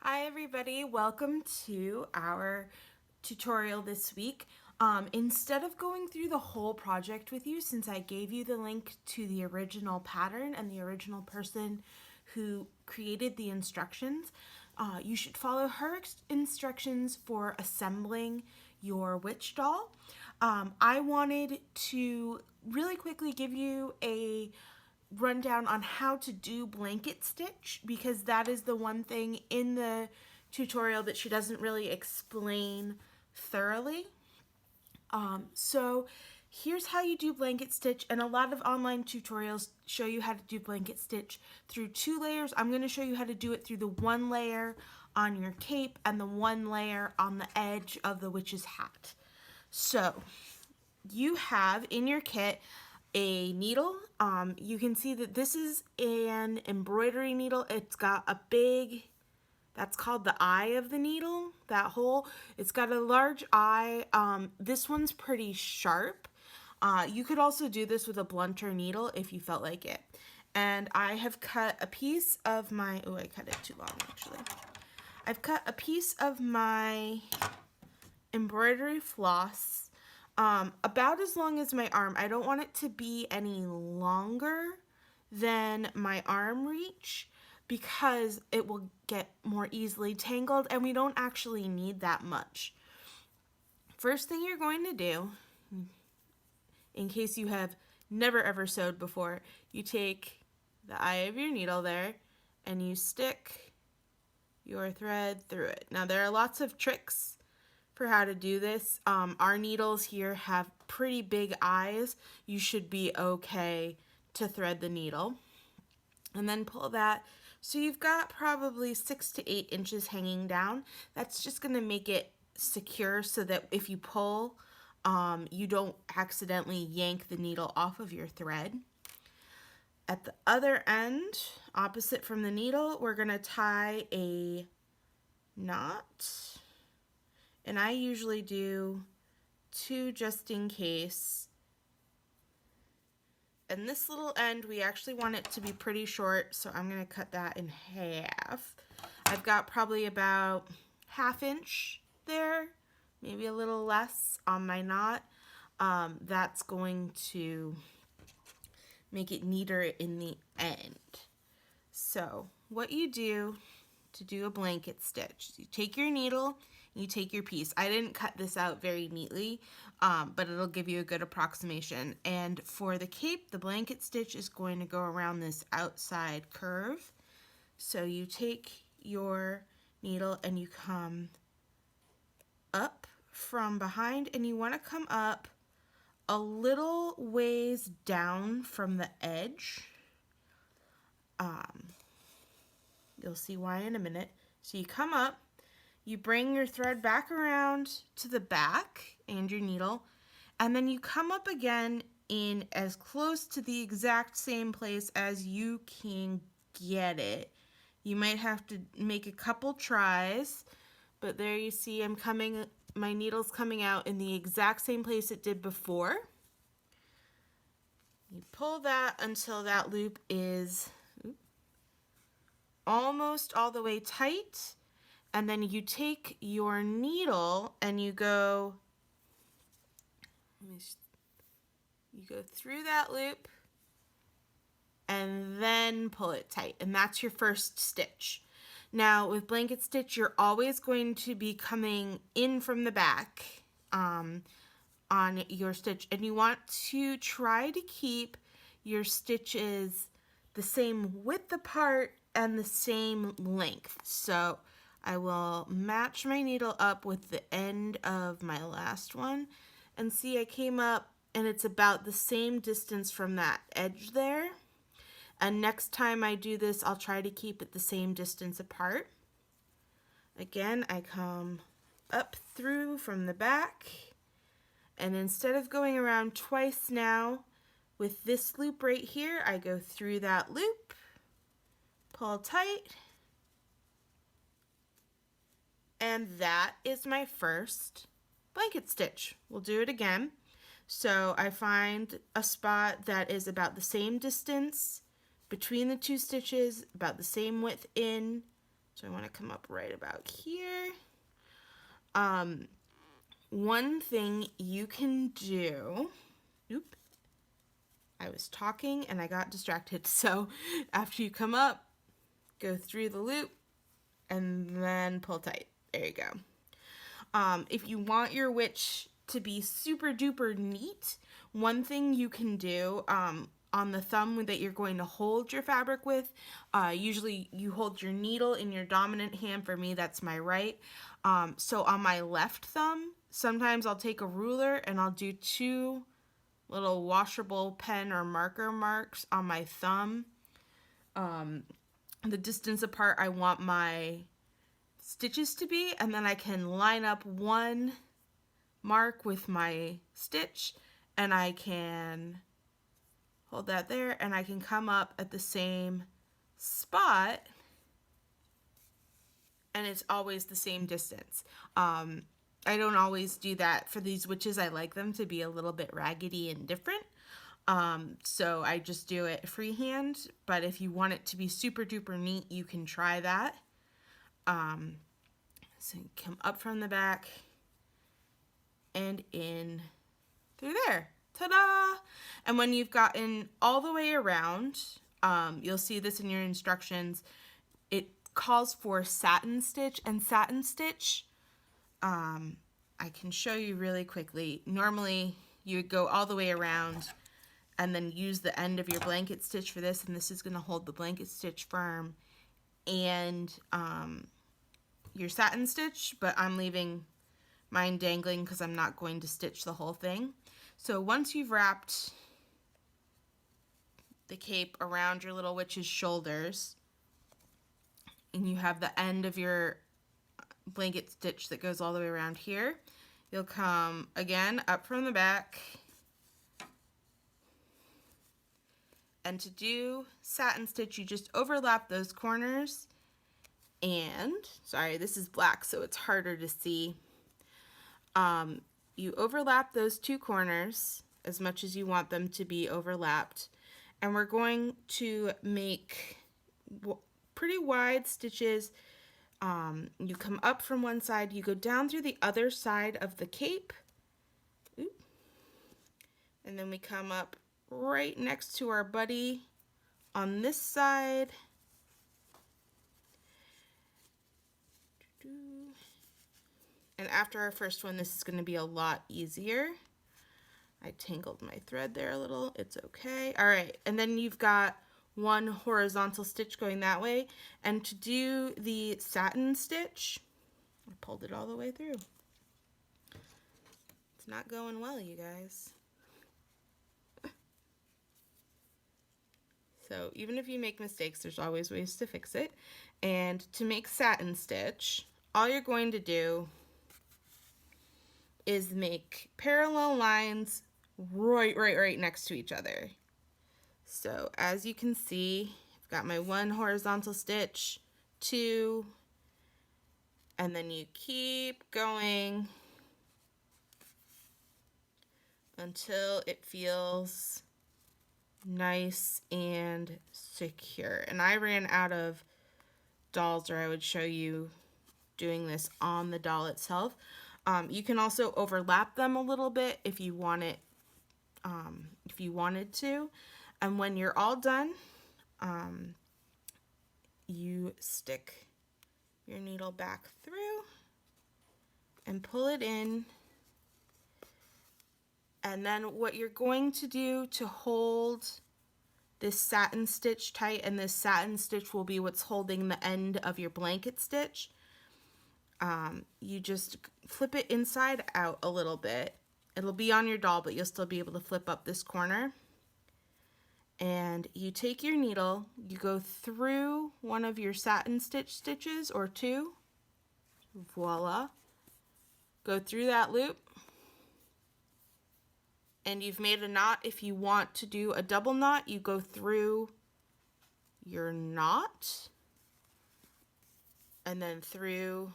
Hi everybody, welcome to our tutorial this week. Instead of going through the whole project with you, since I gave you the link to the original pattern and the original person who created the instructions, you should follow her instructions for assembling your witch doll. I wanted to really quickly give you a rundown on how to do blanket stitch, because that is the one thing in the tutorial that she doesn't really explain thoroughly. So here's how you do blanket stitch, and a lot of online tutorials show you how to do blanket stitch through 2 layers. I'm going to show you how to do it through the 1 layer on your cape and the 1 layer on the edge of the witch's hat. So you have in your kit a needle. You can see that this is an embroidery needle. It's got a big, that's called the eye of the needle, that hole. It's got a large eye. This one's pretty sharp. You could also do this with a blunter needle if you felt like it. And I have cut a piece of my, oh, I cut it too long actually. I've cut a piece of my embroidery floss about as long as my arm. I don't want it to be any longer than my arm reach because it will get more easily tangled, and we don't actually need that much. First thing you're going to do, in case you have never ever sewed before, you take the eye of your needle there and you stick your thread through it. Now there are lots of tricks for how to do this. Our needles here have pretty big eyes. You should be okay to thread the needle. And then pull that. So you've got probably 6 to 8 inches hanging down. That's just going to make it secure so that if you pull, you don't accidentally yank the needle off of your thread. At the other end, opposite from the needle, we're going to tie a knot. And I usually do 2 just in case. And this little end, we actually want it to be pretty short, so I'm going to cut that in half. I've got probably about 1/2 inch there, maybe a little less on my knot. That's going to make it neater in the end. So what you do to do a blanket stitch, you take your needle, you take your piece. I didn't cut this out very neatly, but it'll give you a good approximation. And for the cape, the blanket stitch is going to go around this outside curve. So you take your needle and you come up from behind, and you want to come up a little ways down from the edge. You'll see why in a minute. So you come up, you bring your thread back around to the back and your needle, and then you come up again in as close to the exact same place as you can get it. You might have to make a couple tries, but there you see my needle's coming out in the exact same place it did before. You pull that until that loop is almost all the way tight, and then you take your needle and you go through that loop and then pull it tight, and that's your first stitch. Now with blanket stitch, you're always going to be coming in from the back on your stitch, and you want to try to keep your stitches the same width apart and the same length. So I will match my needle up with the end of my last one, and see I came up and it's about the same distance from that edge there. And next time I do this, I'll try to keep it the same distance apart. Again, I come up through from the back, and instead of going around twice now, with this loop right here, I go through that loop, pull tight, and that is my first blanket stitch. We'll do it again. So I find a spot that is about the same distance between the 2 stitches, about the same width in, So I want to come up right about here. One thing you can do, oop, I was talking and I got distracted. So after you come up, go through the loop and then pull tight. There you go. If you want your witch to be super duper neat, one thing you can do on the thumb that you're going to hold your fabric with, usually you hold your needle in your dominant hand. For me, that's my right. So on my left thumb, sometimes I'll take a ruler and I'll do 2 little washable pen or marker marks on my thumb. The distance apart I want my stitches to be, and then I can line up one mark with my stitch, and I can hold that there, and I can come up at the same spot, and it's always the same distance. I don't always do that for these witches. I like them to be a little bit raggedy and different. So I just do it freehand, but if you want it to be super duper neat, you can try that. So you come up from the back and in through there. Ta-da! And when you've gotten all the way around, you'll see this in your instructions. It calls for satin stitch, and satin stitch, I can show you really quickly. Normally you would go all the way around and then use the end of your blanket stitch for this, and this is going to hold the blanket stitch firm and your satin stitch, but I'm leaving mine dangling because I'm not going to stitch the whole thing. So once you've wrapped the cape around your little witch's shoulders and you have the end of your blanket stitch that goes all the way around here, you'll come again up from the back. And to do satin stitch, you just overlap those corners, and, sorry, this is black, so it's harder to see. You overlap those 2 corners as much as you want them to be overlapped, and we're going to make pretty wide stitches. You come up from one side, you go down through the other side of the cape, and then we come up right next to our buddy on this side. And after our first one, this is going to be a lot easier. I tangled my thread there a little. It's okay. All right, and then you've got 1 horizontal stitch going that way. And to do the satin stitch, I pulled it all the way through. It's not going well, you guys. So even if you make mistakes, there's always ways to fix it. And to make satin stitch, all you're going to do is make parallel lines right next to each other. So as you can see, I've got my 1 horizontal stitch, 2, and then you keep going until it feels nice and secure. And I ran out of dolls, or I would show you doing this on the doll itself. You can also overlap them a little bit if you want it, if you wanted to. And when you're all done, you stick your needle back through and pull it in. And then what you're going to do to hold this satin stitch tight, and this satin stitch will be what's holding the end of your blanket stitch, you just flip it inside out a little bit. It'll be on your doll, but you'll still be able to flip up this corner. And you take your needle, you go through one of your satin stitches, or 2, voila, go through that loop, and you've made a knot. If you want to do a double knot, you go through your knot and then through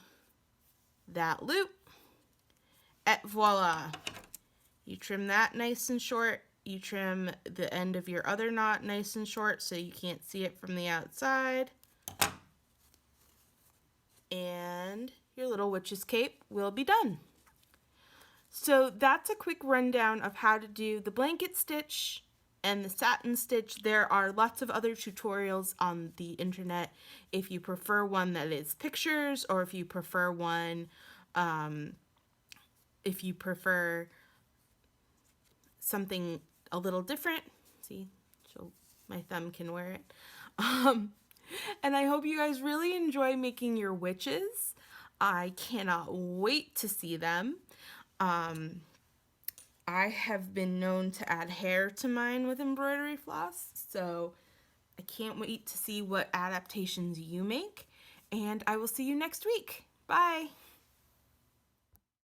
that loop, et voila. You trim that nice and short. You trim the end of your other knot nice and short so you can't see it from the outside. your little witch's cape will be done. So that's a quick rundown of how to do the blanket stitch and the satin stitch. There are lots of other tutorials on the internet if you prefer one that is pictures, or if you prefer one, if you prefer something a little different. See, so my thumb can wear it. And I hope you guys really enjoy making your witches. I cannot wait to see them. I have been known to add hair to mine with embroidery floss, so I can't wait to see what adaptations you make, and I will see you next week. Bye!